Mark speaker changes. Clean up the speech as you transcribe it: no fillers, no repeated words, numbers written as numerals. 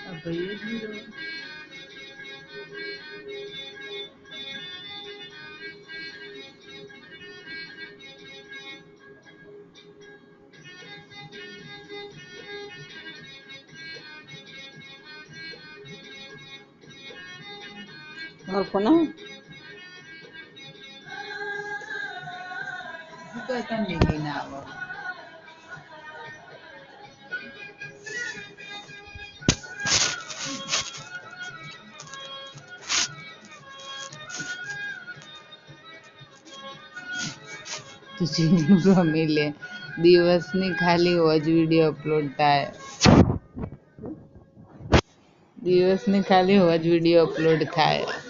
Speaker 1: अब ये हीरो और कोना कहता नहीं ना वो तुझे मिले દિવસની ખાલી વોચ વિડીયો અપલોડ થાય દિવસની ખાલી વોચ વિડીયો અપલોડ થાય